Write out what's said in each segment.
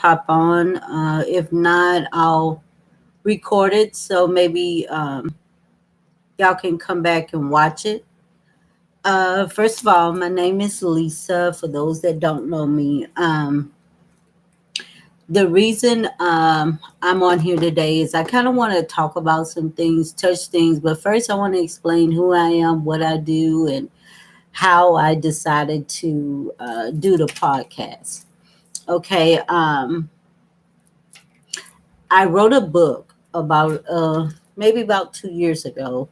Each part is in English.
pop on. If not, I'll record it so maybe y'all can come back and watch it. First of all, my name is Lisa. For those that don't know me, the reason I'm on here today is I kind of want to talk about some things, touch things, but first I want to explain who I am, what I do, and how I decided to do the podcast. Okay, I wrote a book about maybe about 2 years ago.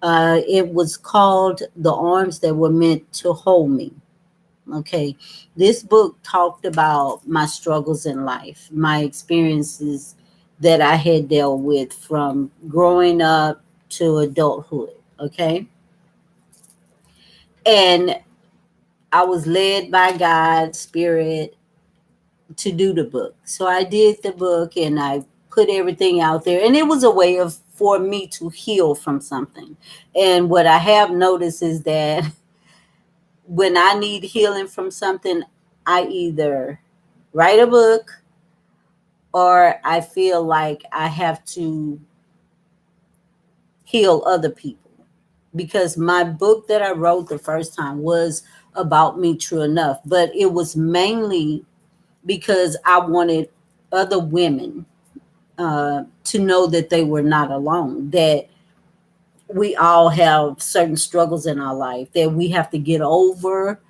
It was called The Arms That Were Meant to Hold Me. Okay, this book talked about my struggles in life, my experiences that I had dealt with from growing up to adulthood. Okay, and I was led by God's Spirit to do the book. So I did the book and I put everything out there. And it was a way of for me to heal from something. And what I have noticed is that when I need healing from something, I either write a book or I feel like I have to heal other people. Because my book that I wrote the first time was about me, true enough, but it was mainly because I wanted other women to know that they were not alone, that we all have certain struggles in our life that we have to get over,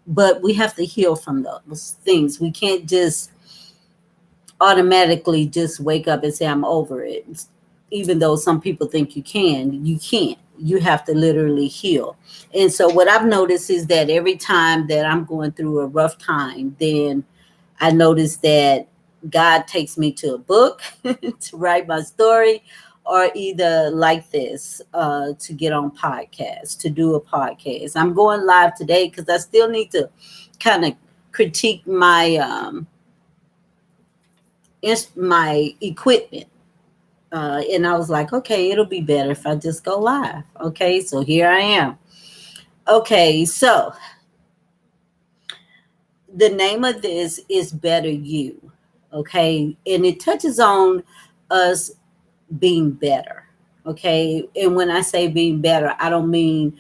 but we have to heal from those things. We can't just automatically just wake up and say, I'm over it. Even though some people think you can't. You have to literally heal. And so, what I've noticed is that every time that I'm going through a rough time, then I notice that God takes me to a book to write my story, or either like this to get on podcast, to do a podcast. I'm going live today because I still need to kind of critique my equipment. And I was like, okay, it'll be better if I just go live. Okay, so here I am. Okay, so the name of this is Better You. Okay, and it touches on us being better. Okay, and when I say being better, I don't mean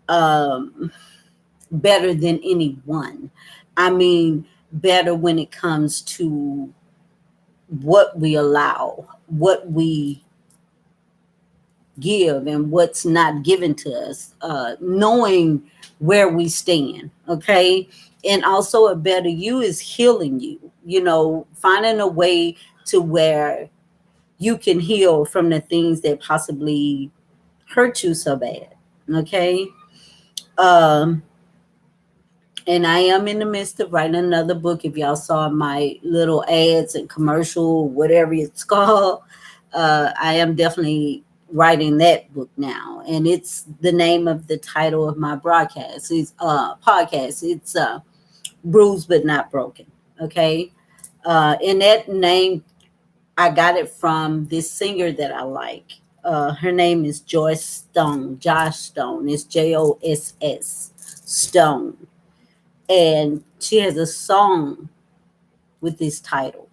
um, better than anyone. I mean better when it comes to what we allow, what we give, and what's not given to us, knowing where we stand. Okay, and also a better you is healing you. You know, finding a way to where you can heal from the things that possibly hurt you so bad. Okay. Um, and I am in the midst of writing another book. If y'all saw my little ads and commercial, whatever it's called, I am definitely writing that book now. And it's the name of the title of my broadcast. It's podcast. It's Bruised but Not Broken. Okay. And that name, I got it from this singer that I like. Her name is Joyce Stone, Josh Stone. It's Joss Stone. And she has a song with this title.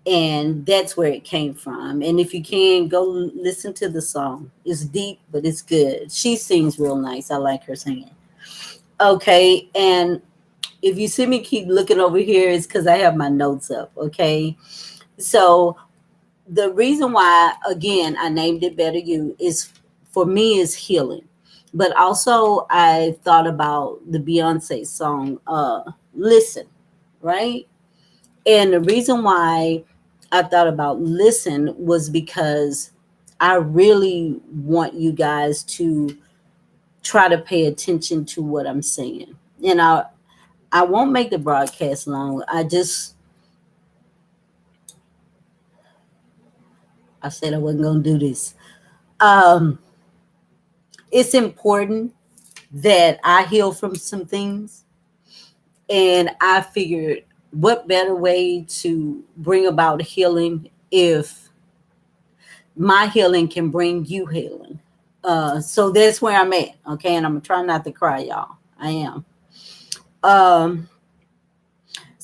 And that's where it came from. And if you can, go listen to the song. It's deep, but it's good. She sings real nice. I like her singing. Okay. And if you see me keep looking over here, it's because I have my notes up. Okay. So the reason why, again, I named it Better You is for me is healing. But also I thought about the Beyonce song, Listen, right? And the reason why I thought about Listen was because I really want you guys to try to pay attention to what I'm saying. And I won't make the broadcast long. I said I wasn't gonna do this. Um, it's important that I heal from some things. And I figured what better way to bring about healing if my healing can bring you healing. So that's where I'm at. Okay. And I'm trying not to cry, y'all. I am. Um,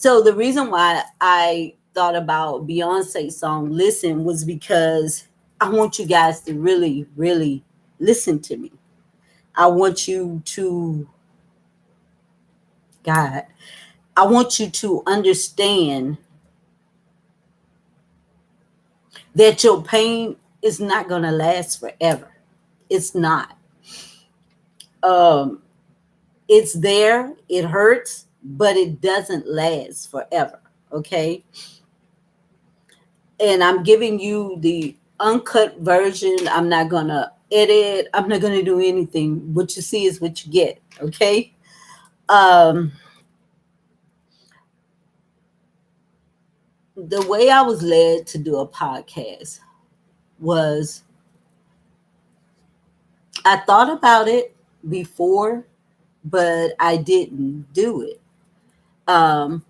So the reason why I thought about Beyonce's song Listen was because I want you guys to really, really listen to me. I want you to, God, I want you to understand that your pain is not going to last forever. It's not. Um, it's there, it hurts, but it doesn't last forever. Okay. And I'm giving you the uncut version. I'm not going to edit, I'm not going to do anything. What you see is what you get. Okay. Um, the way I was led to do a podcast was I thought about it before, but I didn't do it. Um,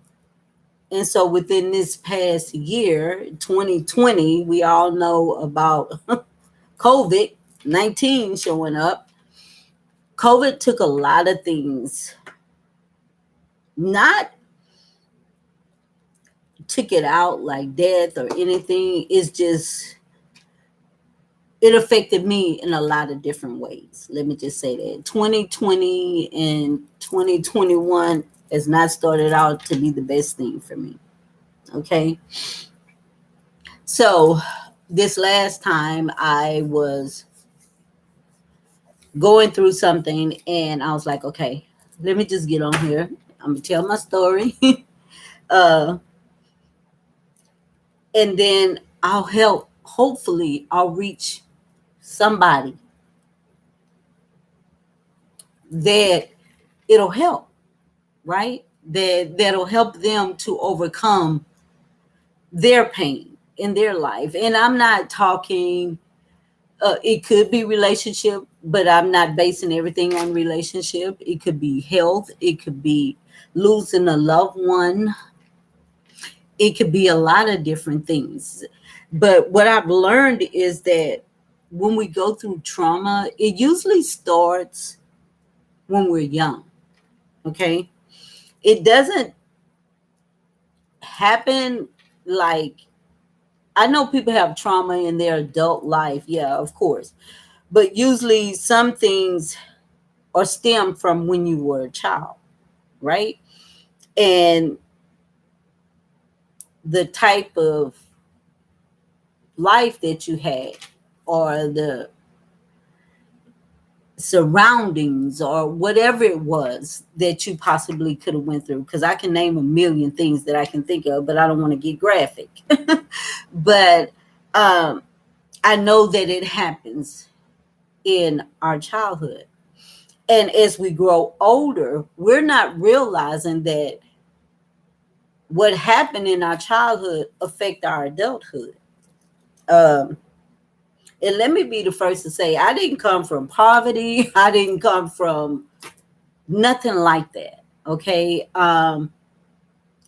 and so within this past year, 2020, we all know about COVID 19 showing up. COVID took a lot of things, not took it out like death or anything. It's just, it affected me in a lot of different ways. Let me just say that 2020 and 2021 has not started out to be the best thing for me. Okay. So this last time I was going through something and I was like, okay, let me just get on here. I'm gonna tell my story. uh, and then I'll help. Hopefully, I'll reach somebody that it'll help, right? That'll help them to overcome their pain in their life. And I'm not talking. It could be relationship, but I'm not basing everything on relationship. It could be health. It could be losing a loved one. It could be a lot of different things. But what I've learned is that when we go through trauma, it usually starts when we're young. Okay. It doesn't happen like, I know people have trauma in their adult life. Yeah, of course. But usually some things are stem from when you were a child, right? And the type of life that you had, or the surroundings, or whatever it was that you possibly could have went through, because I can name a million things that I can think of, but I don't want to get graphic. But I know that it happens in our childhood, and as we grow older, we're not realizing that what happened in our childhood affect our adulthood. um, and let me be the first to say, I didn't come from poverty. I didn't come from nothing like that. Okay.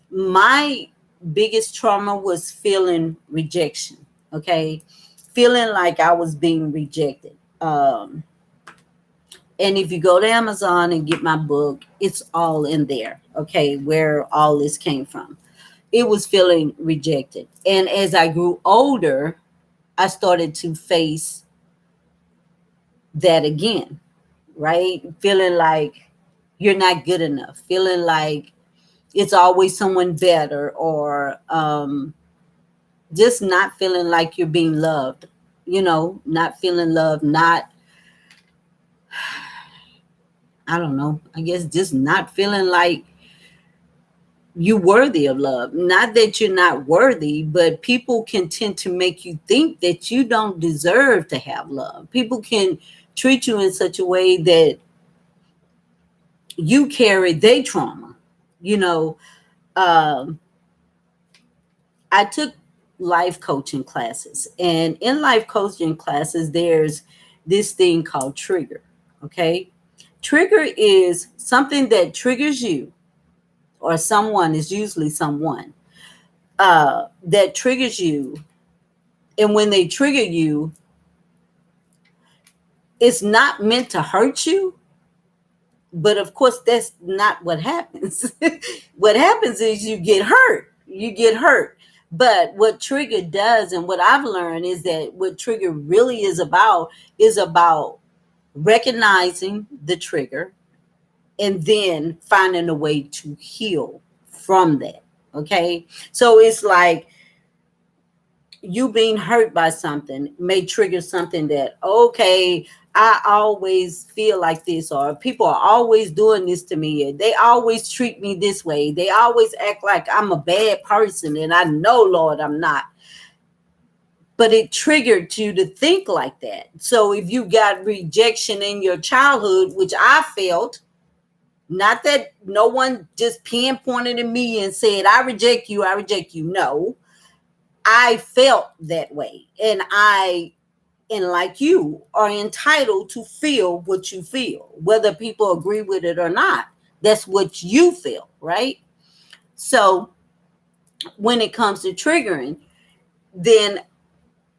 My biggest trauma was feeling rejection. Okay. Feeling like I was being rejected. And if you go to Amazon and get my book, it's all in there. Okay. Where all this came from. It was feeling rejected. And as I grew older, I started to face that again, right? Feeling like you're not good enough, feeling like it's always someone better, or just not feeling like you're being loved, not feeling loved, not, I don't know, I guess just not feeling like you worthy of love. Not that you're not worthy, but people can tend to make you think that you don't deserve to have love. People can treat you in such a way that you carry their trauma. You know, um, I took life coaching classes, and in life coaching classes, there's this thing called trigger. Okay. Trigger is something that triggers you, or someone, is usually someone that triggers you. And when they trigger you, it's not meant to hurt you, But of course, that's not what happens. What happens is you get hurt. You get hurt. But what trigger does, and what I've learned, is that what trigger really is about recognizing the trigger and then finding a way to heal from that. Okay. So it's like you being hurt by something may trigger something that, okay, I always feel like this, or people are always doing this to me, and they always treat me this way. They always act like I'm a bad person, and I know, Lord, I'm not. But it triggered you to think like that. So if you got rejection in your childhood, which I felt, not that no one just pinpointed at me and said, I reject you, I reject you. No, I felt that way. And like you are entitled to feel what you feel, whether people agree with it or not. That's what you feel, right? So when it comes to triggering, then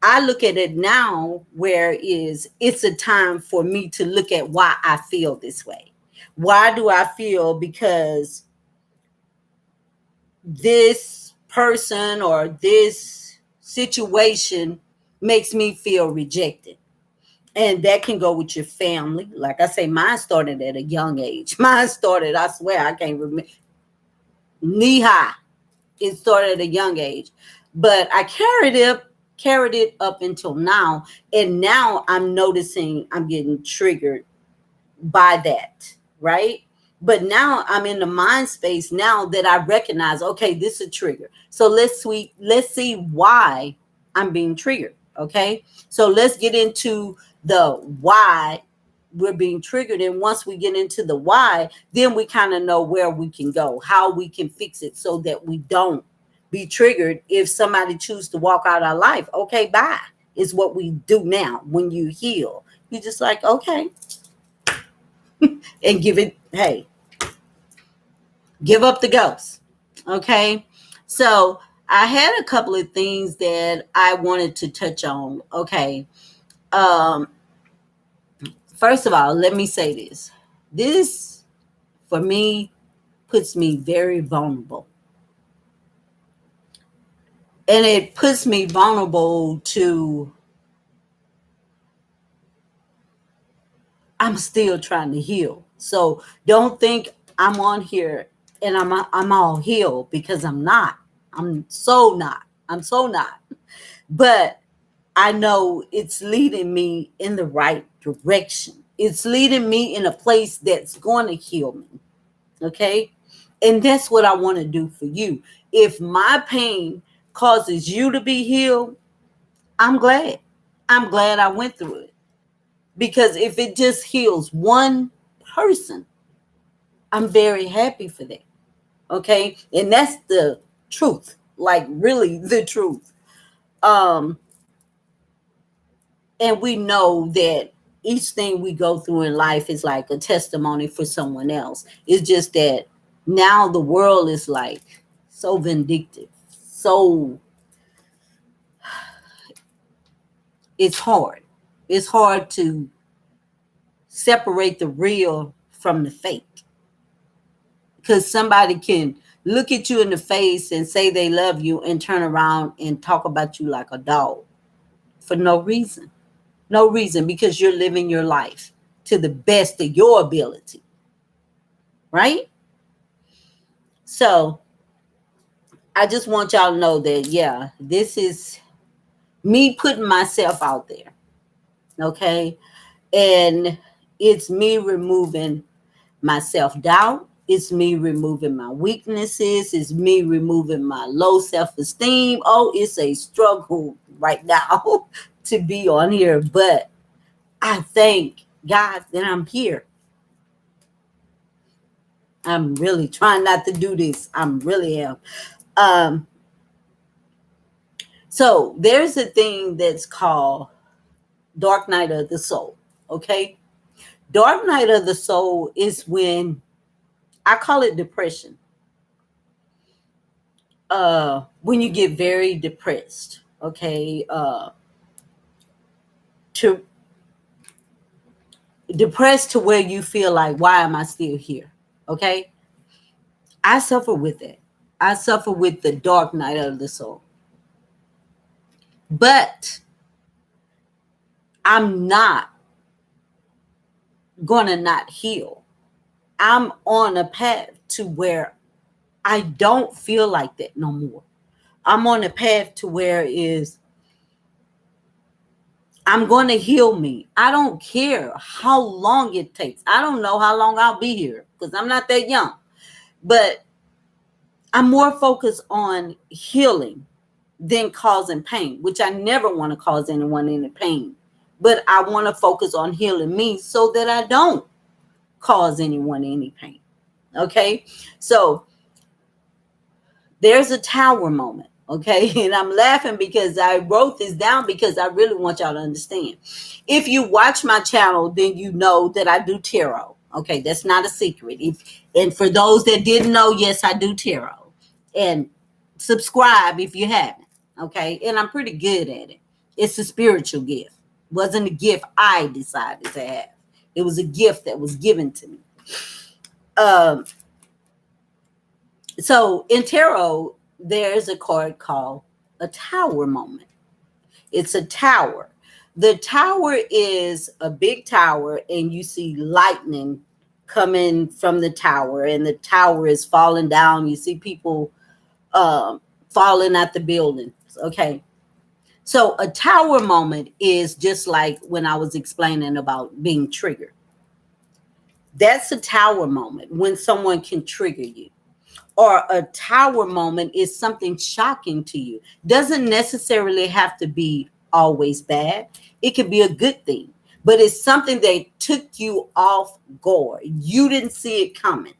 I look at it now where it's a time for me to look at why I feel this way. Why do I feel? Because this person or this situation makes me feel rejected. And that can go with your family. Like I say, mine started at a young age. Mine started, I swear, I can't remember, knee high. It started at a young age. But I carried it up until now. And now I'm noticing I'm getting triggered by that, right? But now I'm in the mind space now that I recognize, okay, this is a trigger. So let's see why I'm being triggered. Okay. So let's get into the why we're being triggered. And once we get into the why, then we kind of know where we can go, how we can fix it so that we don't be triggered if somebody chooses to walk out our life. Okay, bye. Is what we do now when you heal. You're just like, okay, and give it, hey, give up the ghost. Okay. So I had a couple of things that I wanted to touch on. Okay. Um, First of all, let me say this. This, for me, puts me very vulnerable. And it puts me vulnerable to, I'm still trying to heal. So don't think I'm on here and I'm all healed, because I'm not. I'm so not. I'm so not. But I know it's leading me in the right direction. It's leading me in a place that's going to heal me. Okay. And that's what I want to do for you. If my pain causes you to be healed, I'm glad. I'm glad I went through it. Because if it just heals one person, I'm very happy for that. Okay. And that's the truth. Like, really, the truth. Um, and we know that each thing we go through in life is like a testimony for someone else. It's just that now the world is like so vindictive. So it's hard. It's hard to separate the real from the fake, because somebody can look at you in the face and say they love you and turn around and talk about you like a dog for no reason. No reason, because you're living your life to the best of your ability, right? So I just want y'all to know that, yeah, this is me putting myself out there, okay? And it's me removing my self-doubt. It's me removing my weaknesses. It's me removing my low self-esteem. Oh, it's a struggle right now to be on here, but I thank God that I'm here. I'm really trying not to do this. I'm really am. Um, so there's a thing that's called Dark Night of the Soul. Okay. Dark Night of the Soul is when, I call it depression. When you get very depressed. Okay. To depressed to where you feel like, why am I still here? Okay. I suffer with it. I suffer with the dark night of the soul. But I'm not going to not heal. I'm on a path to where I don't feel like that no more. I'm on a path to where is I'm going to heal me. I don't care how long it takes. I don't know how long I'll be here because I'm not that young. But I'm more focused on healing than causing pain, which I never want to cause anyone any pain. But I want to focus on healing me so that I don't cause anyone any pain. Okay? So there's a tower moment. Okay? And I'm laughing because I wrote this down because I really want y'all to understand. If you watch my channel, then you know that I do tarot. Okay, that's not a secret. And for those that didn't know, yes, I do tarot. And subscribe if you haven't. Okay, and I'm pretty good at it. It's a spiritual gift. It wasn't a gift I decided to have. It was a gift that was given to me. Um, so in tarot, there's a card called a tower moment. It's a tower. The tower is a big tower, and you see lightning coming from the tower, and the tower is falling down. You see people falling at the buildings. Okay. So a tower moment is just like when I was explaining about being triggered. That's a tower moment when someone can trigger you. Or a tower moment is something shocking to you. Doesn't necessarily have to be always bad. It could be a good thing, but it's something that took you off guard. You didn't see it coming.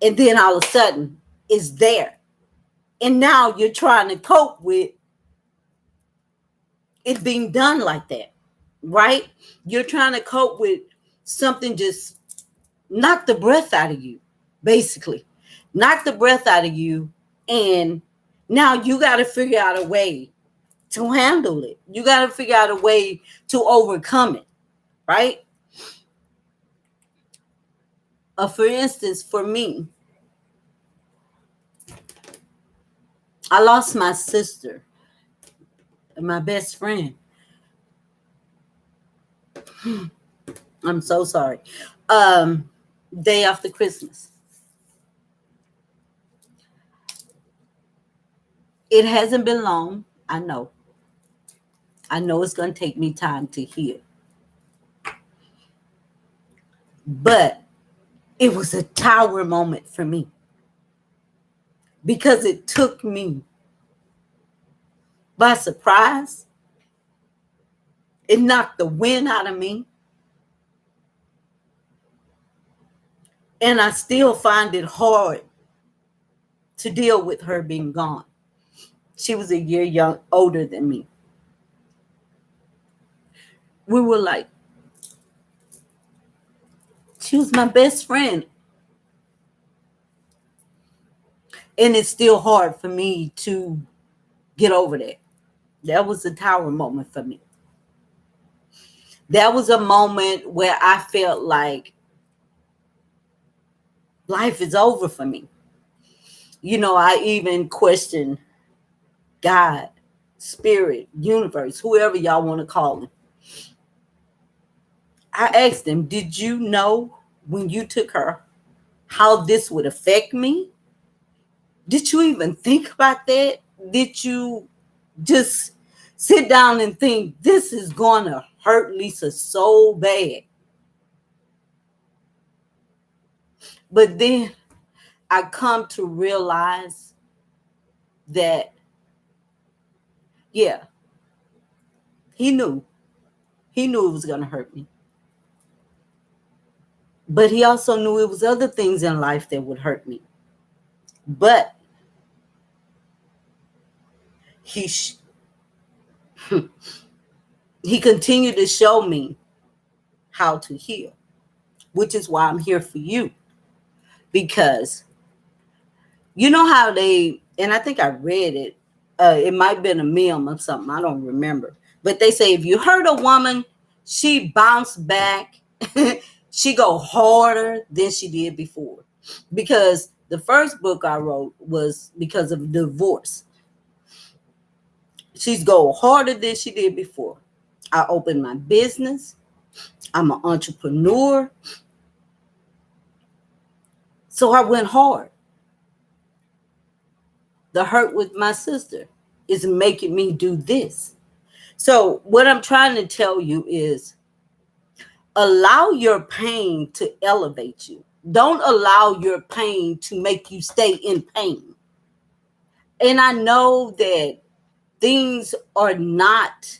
And then all of a sudden it's there. And now you're trying to cope with it being done like that, right? You're trying to cope with something just knock the breath out of you, basically. Knock the breath out of you. And now you got to figure out a way to handle it. You got to figure out a way to overcome it, right? For instance, for me, I lost my sister and my best friend. I'm so sorry. Day after Christmas. It hasn't been long. I know. I know it's going to take me time to heal. But it was a tower moment for me because it took me by surprise. It knocked the wind out of me. And I still find it hard to deal with her being gone. She was a year older than me. We were like, she was my best friend. And it's still hard for me to get over that. That was a tower moment for me. That was a moment where I felt like life is over for me. You know, I even questioned God, spirit, universe, whoever y'all want to call him. I asked him, did you know when you took her how this would affect me? Did you even think about that? Did you just sit down and think this is going to hurt Lisa so bad? But then I come to realize that, yeah, he knew. He knew it was going to hurt me. But he also knew it was other things in life that would hurt me. But he continued to show me how to heal, which is why I'm here for you. Because you know how they, and I think I read it, it might have been a meme or something, I don't remember. But they say if you hurt a woman, she bounced back she go harder than she did before. Because the first book I wrote was because of divorce. She's go harder than she did before. I opened my business. I'm an entrepreneur. So I went hard. The hurt with my sister is making me do this. So what I'm trying to tell you is allow your pain to elevate you. Don't allow your pain to make you stay in pain. And I know that things are not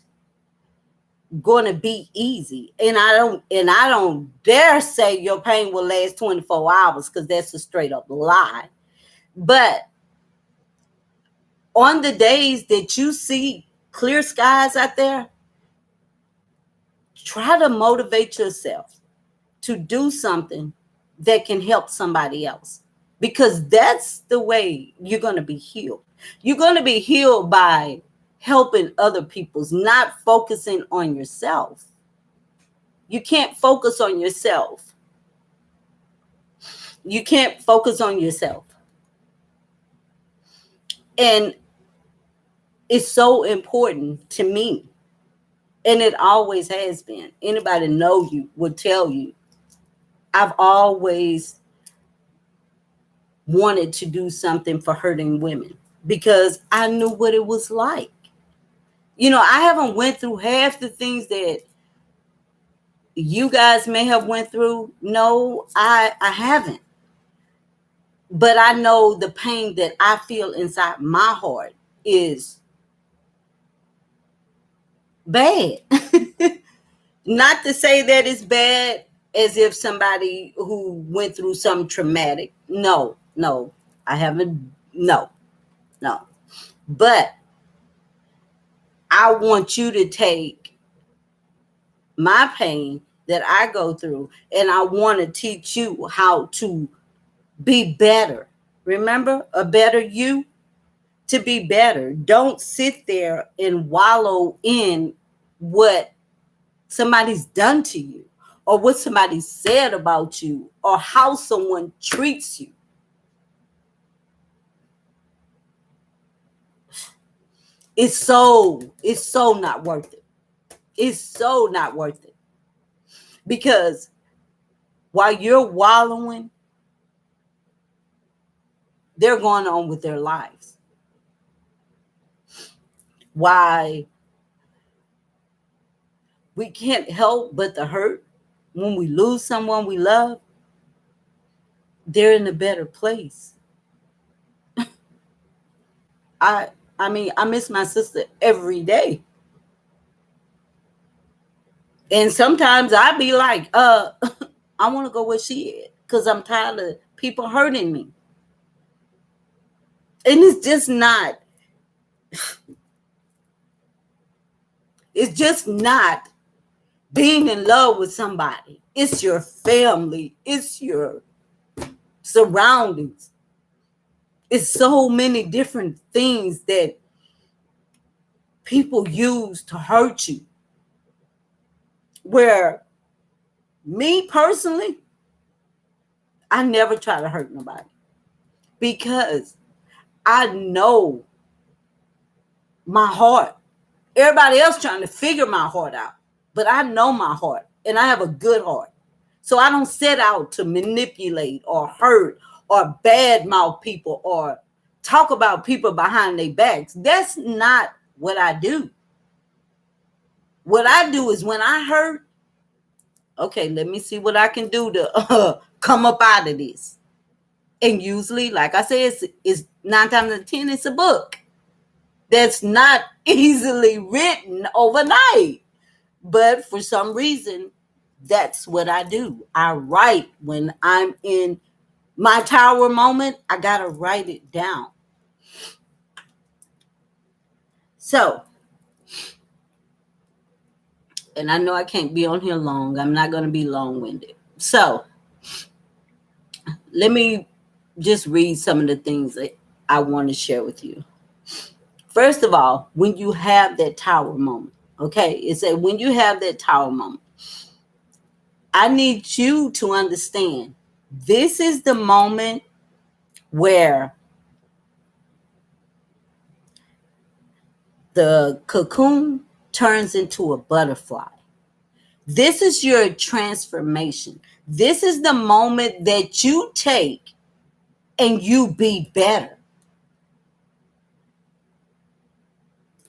going to be easy. And I don't dare say your pain will last 24 hours because that's a straight up lie. But on the days that you see clear skies out there, try to motivate yourself to do something that can help somebody else, because that's the way you're going to be healed. You're going to be healed by helping other people's, not focusing on yourself. You can't focus on yourself. You can't focus on yourself. And it's so important to me. And it always has been. Anybody know you would tell you, I've always wanted to do something for hurting women because I knew what it was like. You know, I haven't went through half the things that you guys may have went through. No, I haven't. But I know the pain that I feel inside my heart is bad. Not to say that it's bad as if somebody who went through something traumatic. No, I haven't. No. But I want you to take my pain that I go through and I want to teach you how to be better. Remember, a better you. To be better. Don't sit there and wallow in what somebody's done to you or what somebody said about you or how someone treats you. It's so not worth it. It's so not worth it. Because while you're wallowing, they're going on with their lives. Why we can't help but to hurt when we lose someone we love. They're in a better place. I mean, I miss my sister every day. And sometimes I be like, I want to go where she is because I'm tired of people hurting me. And it's just not being in love with somebody. It's your family. It's your surroundings. It's so many different things that people use to hurt you. Where me personally, I never try to hurt nobody because I know my heart. Everybody else trying to figure my heart out, but I know my heart and I have a good heart. So I don't set out to manipulate or hurt or badmouth people or talk about people behind their backs. That's not what I do. What I do is when I hurt, okay, let me see what I can do to come up out of this. And usually, like I said, it's 9 times out of 10, it's a book that's not easily written overnight. But for some reason, that's what I do. I write when I'm in my tower moment. I got to write it down. So, and I know I can't be on here long. I'm not going to be long-winded. So, let me just read some of the things that I want to share with you. First of all, when you have that tower moment, okay, it said when you have that tower moment, I need you to understand this is the moment where the cocoon turns into a butterfly. This is your transformation. This is the moment that you take and you be better.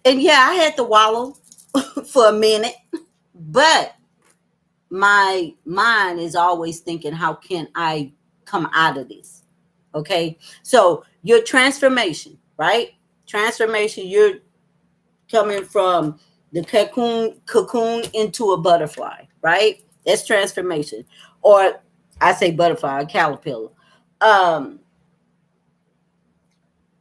And yeah, I had to wallow for a minute, but my mind is always thinking, how can I come out of this? Okay. So your transformation, right? Transformation, you're coming from the cocoon into a butterfly, right? That's transformation. Or I say butterfly, a caterpillar. Um,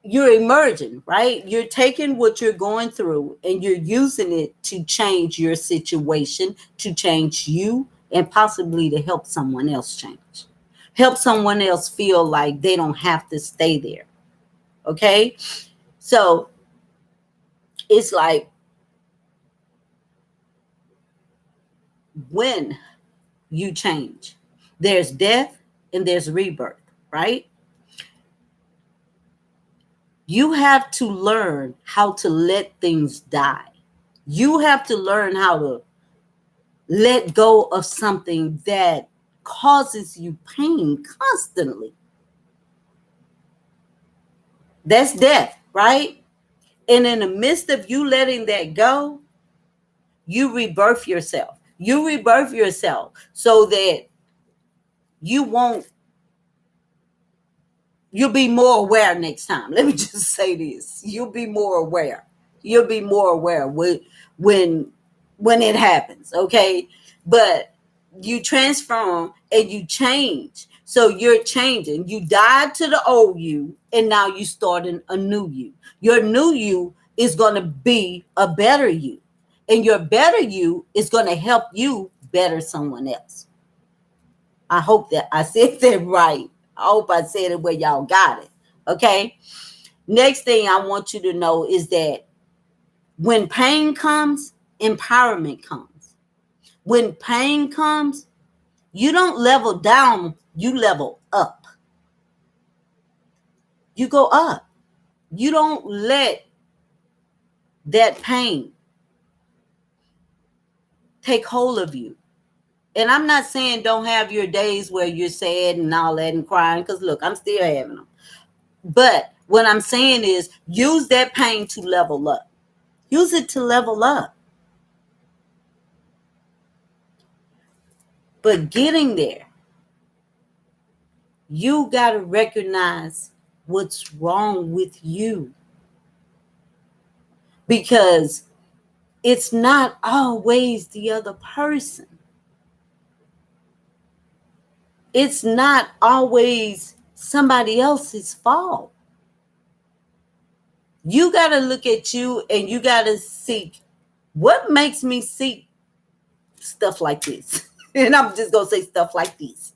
you're emerging, right? You're taking what you're going through and you're using it to change your situation, to change you, and possibly to help someone else change. Help someone else feel like they don't have to stay there. Okay? So it's like when you change, there's death and there's rebirth, right? You have to learn how to let things die. You have to learn how to let go of something that causes you pain constantly. That's death, right? And in the midst of you letting that go, you rebirth yourself. You rebirth yourself so that you won't, you'll be more aware next time. Let me just say this. You'll be more aware. You'll be more aware when when it happens, okay? But you transform and you change. So you're changing. You died to the old you and now you starting a new you. Your new you is going to be a better you. And your better you is going to help you better someone else. I hope that I said that right. I hope I said it where y'all got it. Okay. Next thing I want you to know is that when pain comes, empowerment comes. When pain comes, you don't level down, you level up. You go up. You don't let that pain take hold of you. And I'm not saying don't have your days where you're sad and all that and crying, because look, I'm still having them. But what I'm saying is use that pain to level up. Use it to level up. But getting there, you got to recognize what's wrong with you. Because it's not always the other person. It's not always somebody else's fault. You got to look at you and you got to seek what makes me seek stuff like this. And I'm just going to say stuff like this.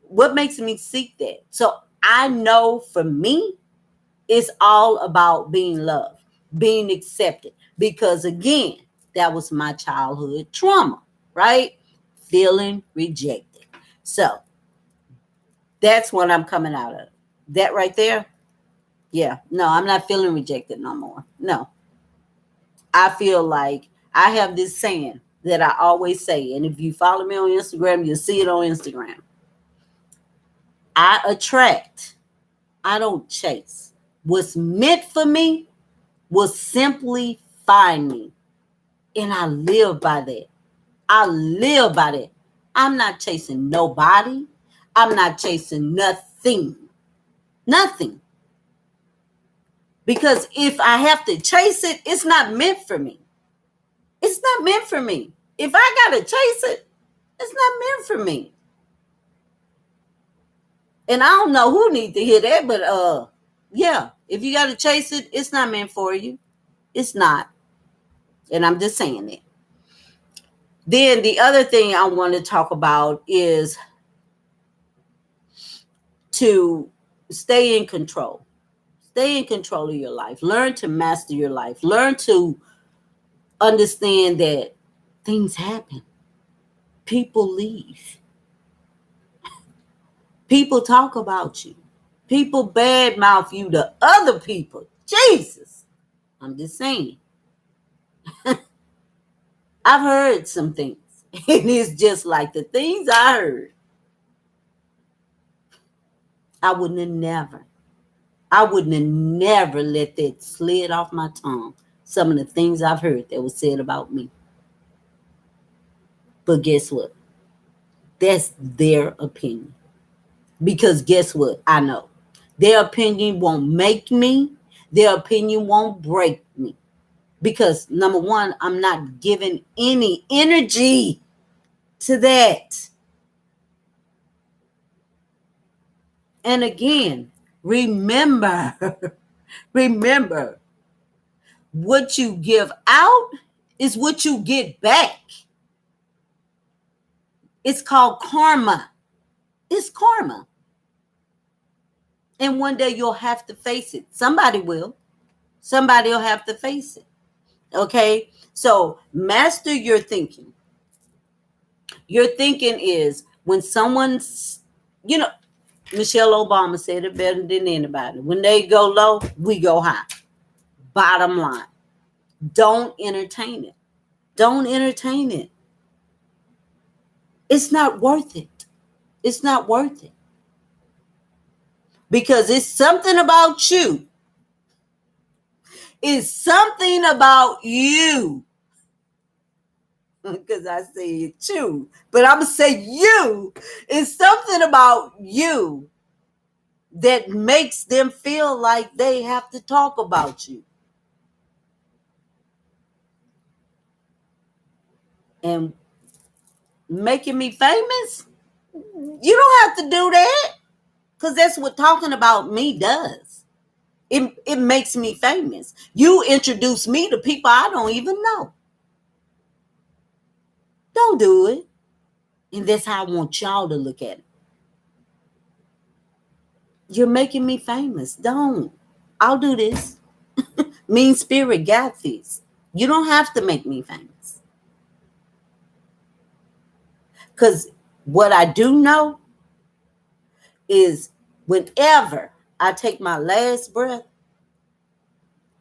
What makes me seek that? So I know for me, it's all about being loved, being accepted. Because again, that was my childhood trauma, right? Feeling rejected. So that's what I'm coming out of. That right there. Yeah. No, I'm not feeling rejected no more. No. I feel like I have this saying that I always say. And if you follow me on Instagram, you'll see it on Instagram. I attract. I don't chase. What's meant for me will simply find me. And I live by that. I live by that. I'm not chasing nobody. I'm not chasing nothing. Nothing. Because if I have to chase it, it's not meant for me. It's not meant for me. If I got to chase it, it's not meant for me. And I don't know who needs to hear that, but yeah, if you got to chase it, it's not meant for you. It's not. And I'm just saying it. Then the other thing I want to talk about is to stay in control. Stay in control of your life. Learn to master your life. Learn to understand that things happen. people leave. People talk about you. People badmouth you to other people. Jesus. I'm just saying. I've heard some things. And it's just like the things I heard. I wouldn't have never let that slid off my tongue. Some of the things I've heard that was said about me. But guess what? That's their opinion. Because guess what? I know. Their opinion won't make me. Their opinion won't break me. Because number one, I'm not giving any energy to that. And again, remember, remember, what you give out is what you get back. It's called karma. It's karma. And one day you'll have to face it. Somebody will. Somebody will have to face it. Okay? So master your thinking. Your thinking is when someone's, Michelle Obama said it better than anybody. When they go low, we go high. Bottom line. Don't entertain it. Don't entertain it. It's not worth it. It's not worth it. Because it's something about you. It's something about you. Because I say it too. But I'm going to say you. It's something about you that makes them feel like they have to talk about you. And making me famous? You don't have to do that. Because that's what talking about me does. It makes me famous. You introduce me to people I don't even know. Don't do it. And that's how I want y'all to look at it. You're making me famous. Don't. I'll do this. Mean spirit got this. You don't have to make me famous. Because what I do know is whenever I take my last breath,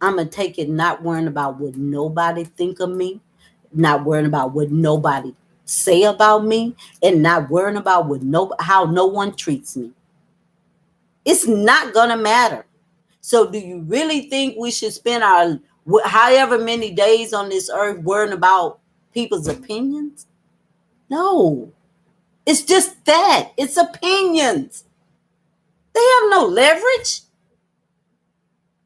I'm going to take it not worrying about what nobody think of me, not worrying about what nobody say about me, and not worrying about how no one treats me. It's not going to matter. So do you really think we should spend our however many days on this earth worrying about people's opinions? No. It's just that. It's opinions. They have no leverage.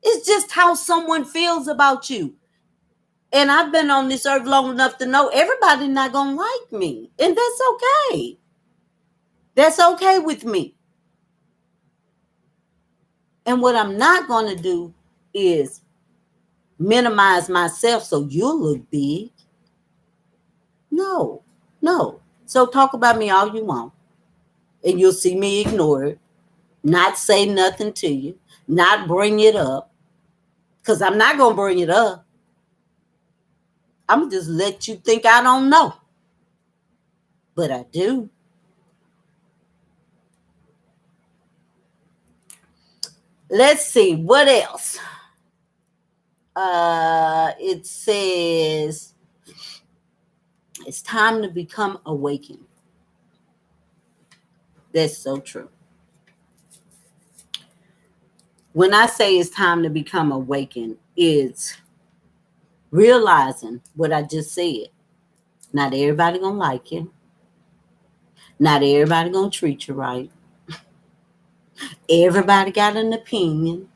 It's just how someone feels about you. And I've been on this earth long enough to know everybody's not going to like me. And that's okay. That's okay with me. And what I'm not going to do is minimize myself so you'll look big. No. So talk about me all you want. And you'll see me ignore it. Not say nothing to you. Not bring it up. Because I'm not going to bring it up. I'm going to just let you think I don't know. But I do. Let's see. What else? It says it's time to become awakened. That's so true. When I say it's time to become awakened, it's realizing what I just said. Not everybody gonna like you. Not everybody gonna treat you right. Everybody got an opinion.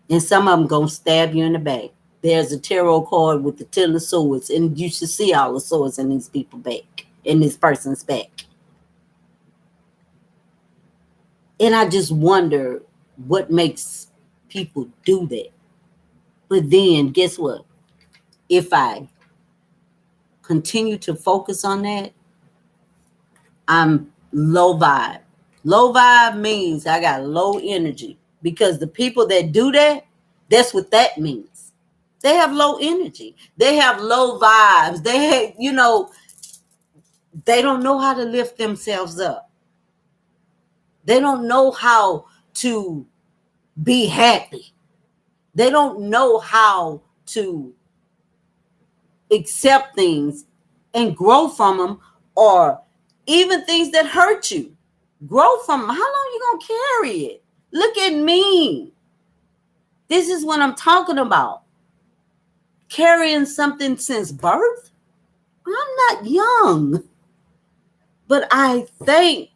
And some of them gonna stab you in the back. There's a tarot card with the 10 of swords, and you should see all the swords in these people's back, in this person's back. And I just wonder what makes people do that. But then guess what? If I continue to focus on that, I'm low vibe. Low vibe means I got low energy, because the people that do that, that's what that means. They have low energy. They have low vibes. They have, They don't know how to lift themselves up. They don't know how to be happy. They don't know how to accept things and grow from them, or even things that hurt you. Grow from them. How long you going to carry it? Look at me. This is what I'm talking about. Carrying something since birth. I'm not young. But I thank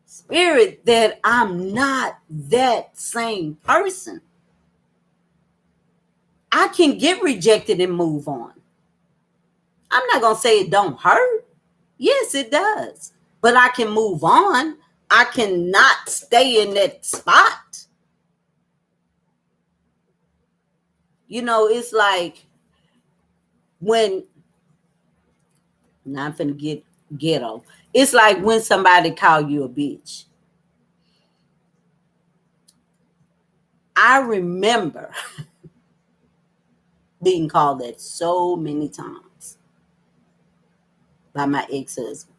Spirit that I'm not that same person. I can get rejected and move on. I'm not going to say it don't hurt. Yes, it does. But I can move on. I cannot stay in that spot. You know, it's like when, now I'm finna get ghetto. It's like when somebody call you a bitch. I remember being called that so many times by my ex-husband,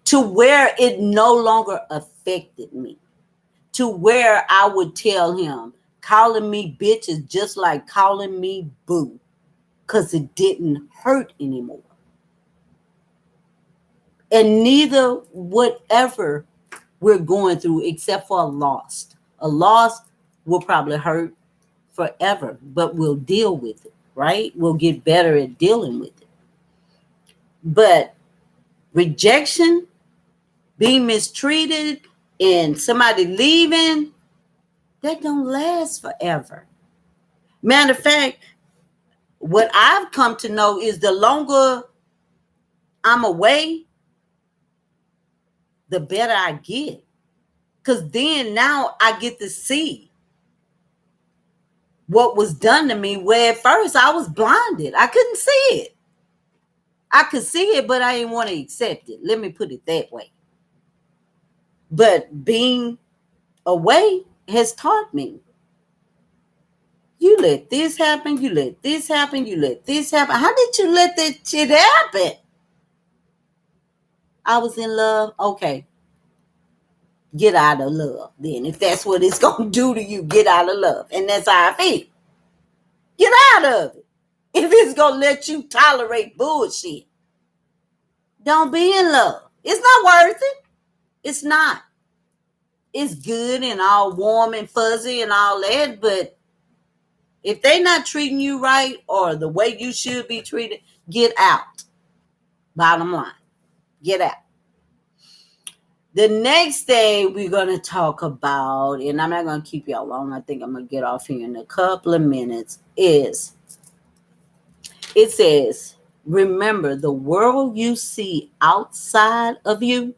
to where it no longer affected me, to where I would tell him, calling me bitch is just like calling me boo, because it didn't hurt anymore. And neither whatever we're going through, except for a loss. A loss will probably hurt forever, but we'll deal with it, right? We'll get better at dealing with it. But rejection, being mistreated, and somebody leaving, that don't last forever. Matter of fact, what I've come to know is the longer I'm away, the better I get. Because then now I get to see what was done to me, where at first I was blinded. I couldn't see it. I could see it, but I didn't want to accept it. Let me put it that way. But being away has taught me. You let this happen, you let this happen, you let this happen. How did you let that shit happen? I was in love. Okay. Get out of love. Then if that's what it's going to do to you, get out of love. And that's how I feel. Get out of it. If it's going to let you tolerate bullshit, don't be in love. It's not worth it. It's not. It's good and all warm and fuzzy and all that, but if they not treating you right or the way you should be treated, get out. Bottom line, get out. The next thing we're going to talk about, and I'm not going to keep y'all long, I think I'm going to get off here in a couple of minutes, is it says, remember, the world you see outside of you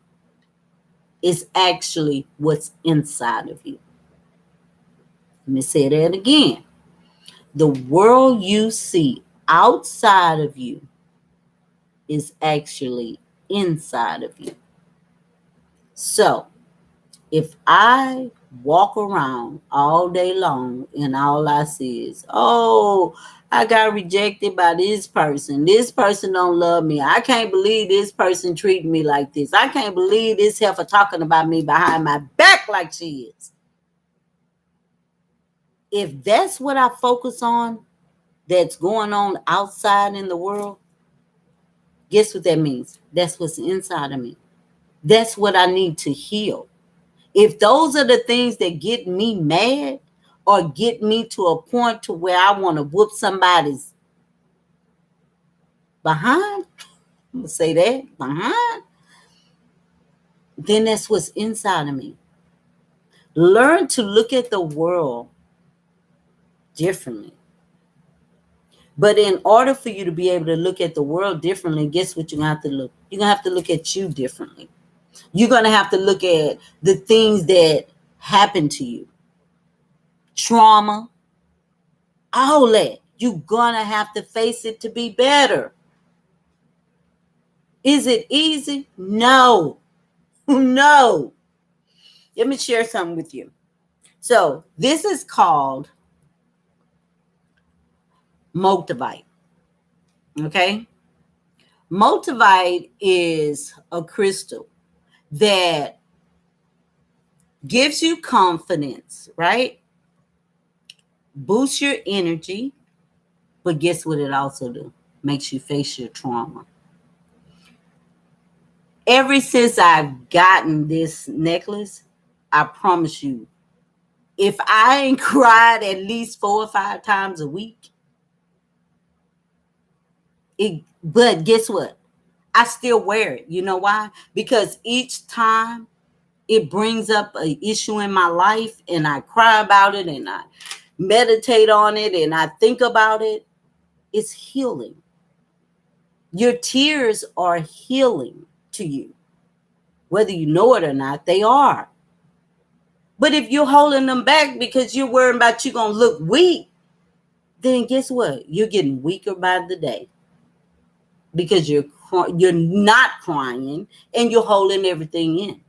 is actually what's inside of you. Let me say that again. The world you see outside of you is actually inside of you. So, if I walk around all day long and all I see is, oh, I got rejected by this person. This person don't love me. I can't believe this person treating me like this. I can't believe this heifer talking about me behind my back like she is. If that's what I focus on, that's going on outside in the world, guess what that means? That's what's inside of me. That's what I need to heal. If those are the things that get me mad or get me to a point to where I want to whoop somebody's behind, I'm going to say that, behind, then that's what's inside of me. Learn to look at the world differently. But in order for you to be able to look at the world differently, guess what you're going to have to look? You're going to have to look at you differently. You're going to have to look at the things that happen to you. Trauma, all that. You're going to have to face it to be better. Is it easy? No. No. Let me share something with you. So this is called Motivate. Okay? Multivite is a crystal that gives you confidence, right? Boosts your energy, but guess what it also do? Makes you face your trauma. Ever since I've gotten this necklace, I promise you, if I ain't cried at least 4 or 5 times a week, but guess what? I still wear it. You know why? Because each time it brings up an issue in my life and I cry about it and I meditate on it and I think about it, it's healing. Your tears are healing to you. Whether you know it or not, they are. But if you're holding them back because you're worried about you're going to look weak, then guess what? You're getting weaker by the day because you're not crying and you're holding everything in.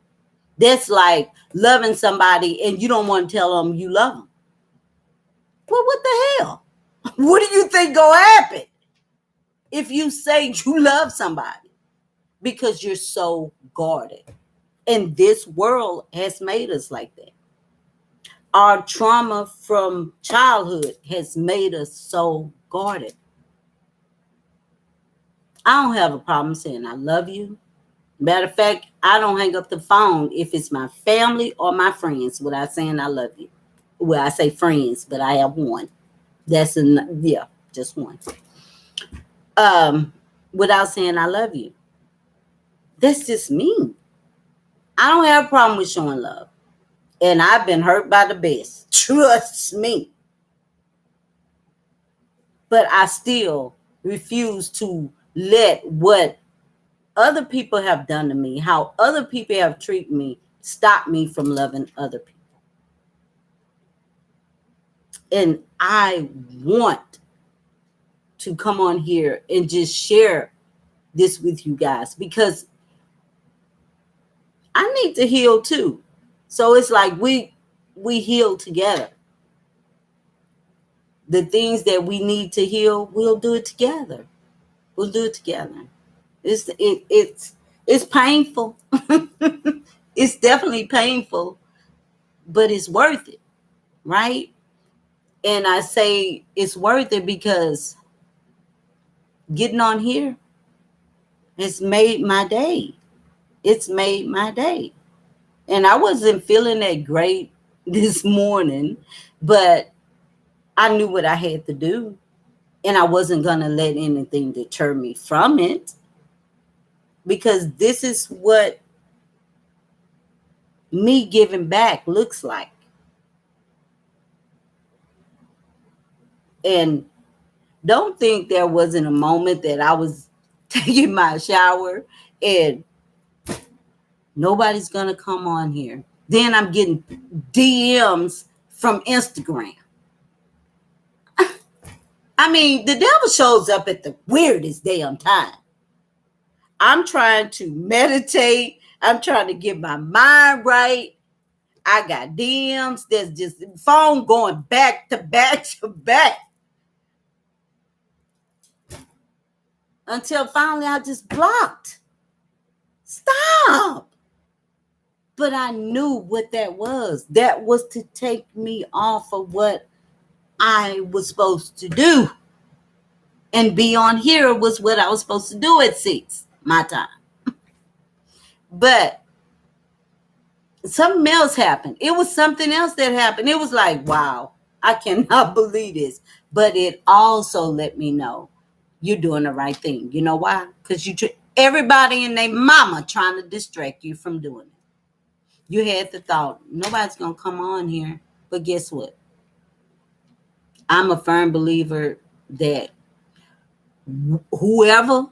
That's like loving somebody and you don't want to tell them you love them. Well, what the hell? What do you think gonna happen if you say you love somebody? Because you're so guarded. And this world has made us like that. Our trauma from childhood has made us so guarded. I don't have a problem saying I love you. Matter of fact, I don't hang up the phone if it's my family or my friends without saying I love you. Well, I say friends, but I have one. Just one. Without saying I love you. That's just me. I don't have a problem with showing love. And I've been hurt by the best. Trust me. But I still refuse to let what other people have done to me, how other people have treated me, stop me from loving other people. And I want to come on here and just share this with you guys because I need to heal too. So it's like we heal together. The things that we need to heal, we'll do it together. We'll do it together. It's painful. It's definitely painful, but it's worth it, right? And I say it's worth it because getting on here has made my day. It's made my day. And I wasn't feeling that great this morning, but I knew what I had to do. And I wasn't going to let anything deter me from it. Because this is what me giving back looks like. And don't think there wasn't a moment that I was taking my shower and nobody's going to come on here. Then I'm getting DMs from Instagram. I mean, the devil shows up at the weirdest damn time. I'm trying to meditate. I'm trying to get my mind right. I got DMs. There's just phone going back to back to back. Until finally I just blocked. Stop. But I knew what that was. That was to take me off of what I was supposed to do. And be on here was what I was supposed to do at 6, my time. But something else happened. It was something else that happened. It was like, wow, I cannot believe this. But it also let me know you're doing the right thing. You know why? Because everybody and their mama trying to distract you from doing it. You had the thought, nobody's going to come on here. But guess what? I'm a firm believer that whoever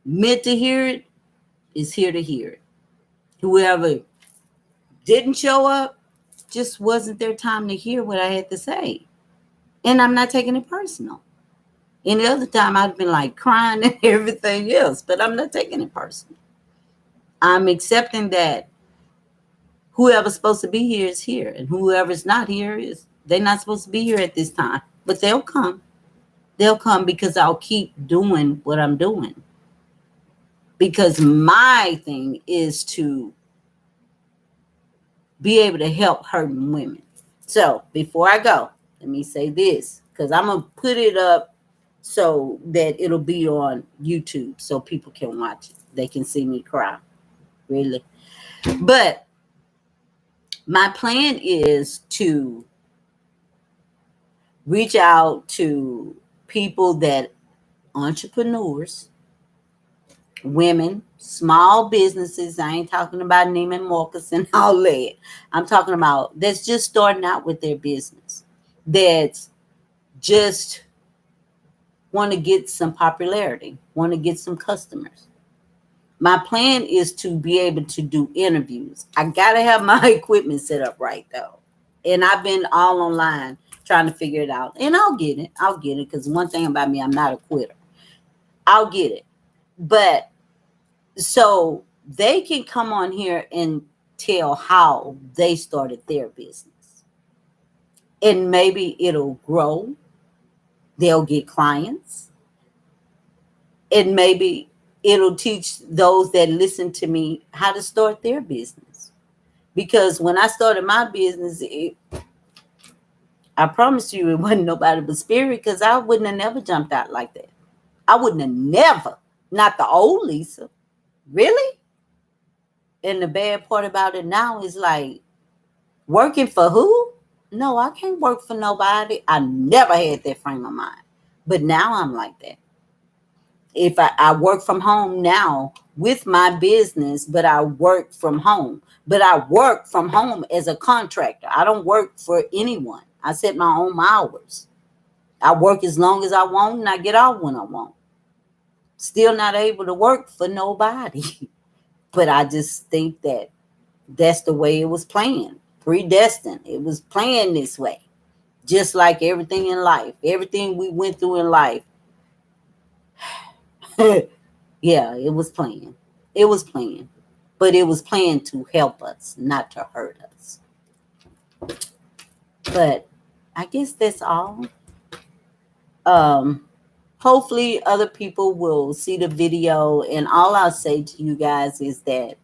meant to hear it is here to hear it. Whoever didn't show up, just wasn't their time to hear what I had to say. And I'm not taking it personal. Any other time I'd been like crying and everything else, but I'm not taking it personal. I'm accepting that whoever's supposed to be here is here, and whoever's not here they're not supposed to be here at this time. But they'll come. They'll come because I'll keep doing what I'm doing. because my thing is to be able to help hurting women. So before I go, let me say this, because I'm going to put it up so that it'll be on YouTube so people can watch it. They can see me cry, really. But my plan is to reach out to people that entrepreneurs, women, small businesses. I ain't talking about Neiman Marcus and all that. I'm talking about that's just starting out with their business, that's just want to get some popularity, want to get some customers. My plan is to be able to do interviews. I got to have my equipment set up right, though. And I've been all online trying to figure it out. And I'll get it. I'll get it. Because one thing about me, I'm not a quitter. I'll get it. But so they can come on here and tell how they started their business. And maybe it'll grow. They'll get clients. And maybe it'll teach those that listen to me how to start their business. Because when I started my business, I promise you it wasn't nobody but spirit, because I wouldn't have never jumped out like that. I wouldn't have never, not the old Lisa. Really? And the bad part about it now is like, working for who? No, I can't work for nobody. I never had that frame of mind. But now I'm like that. If I work from home now with my business, but I work from home. But I work from home as a contractor. I don't work for anyone. I set my own hours. I work as long as I want and I get off when I want. Still not able to work for nobody. But I just think that that's the way it was planned. Predestined. It was planned this way. Just like everything in life. Everything we went through in life. Yeah, it was planned. It was planned. But it was planned to help us, not to hurt us. But I guess that's all. Um, Hopefully other people will see the video. And all I'll say to you guys is that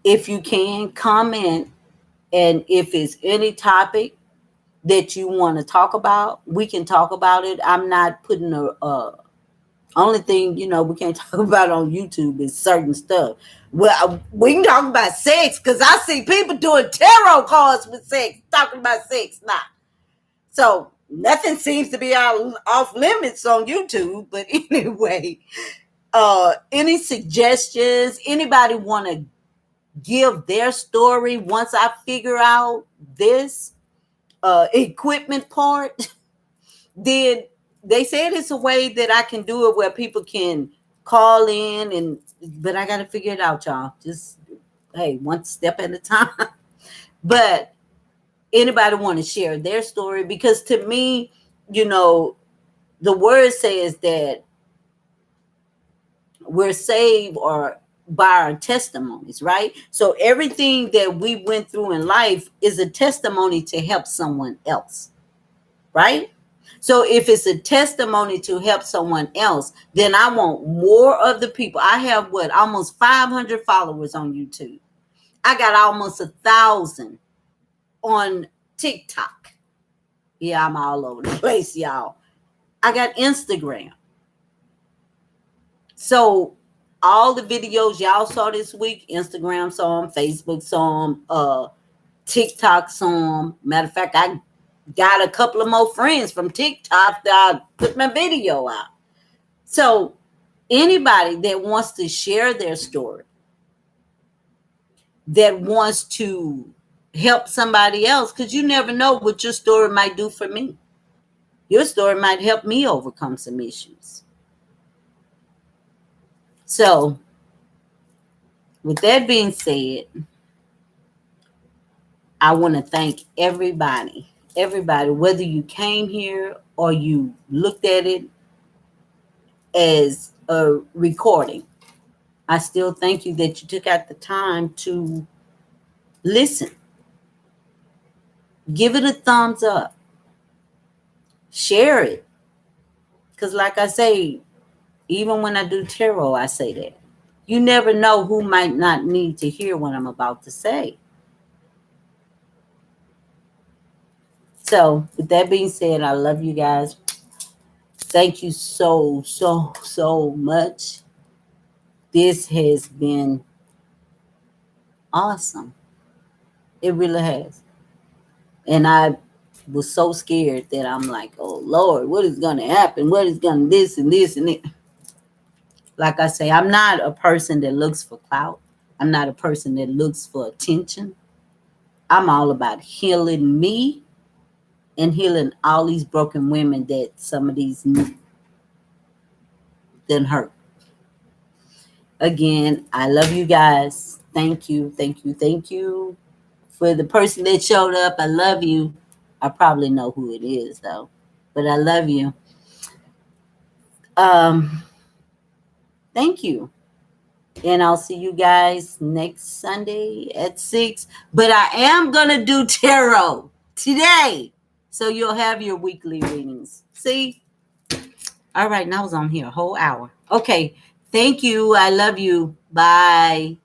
if you can comment, and if it's any topic that you want to talk about, we can talk about it. I'm not putting only thing, we can't talk about on YouTube is certain stuff. Well, we can talk about sex, because I see people doing tarot cards with sex, talking about sex now. So nothing seems to be off limits on YouTube. But anyway, any suggestions? Anybody want to give their story once I figure out this equipment part? Then they said it's a way that I can do it where people can call in, but I got to figure it out, y'all. Just, hey, one step at a time. But anybody want to share their story? Because to me, the word says that we're saved or by our testimonies, right? So everything that we went through in life is a testimony to help someone else, right? So if it's a testimony to help someone else, then I want more of the people. I have almost 500 followers on YouTube. I got almost 1,000 on TikTok. Yeah, I'm all over the place, y'all. I got Instagram. So all the videos y'all saw this week, Instagram saw them, Facebook saw them, TikTok saw them. Matter of fact, I got a couple of more friends from TikTok that I put my video out. So anybody that wants to share their story, that wants to help somebody else, because you never know what your story might do for me. Your story might help me overcome some issues. So with that being said, I want to thank everybody, whether you came here or you looked at it as a recording. I still thank you that you took out the time to listen. Give it a thumbs up. Share it. Because, like I say, even when I do tarot, I say that. You never know who might not need to hear what I'm about to say. So, with that being said, I love you guys. Thank you so, so, so much. This has been awesome. It really has. And I was so scared that I'm like, oh Lord, what is going to happen? What is going to this and this and it? Like I say, I'm not a person that looks for clout. I'm not a person that looks for attention. I'm all about healing me and healing all these broken women that some of these didn't hurt. Again, I love you guys. Thank you, thank you, thank you. For the person that showed up, I love you. I probably know who it is though, but I love you. Um, Thank you. And I'll see you guys next Sunday at 6. But I am going to do tarot today. So you'll have your weekly readings. See? All right. Now I was on here a whole hour. Okay. Thank you. I love you. Bye.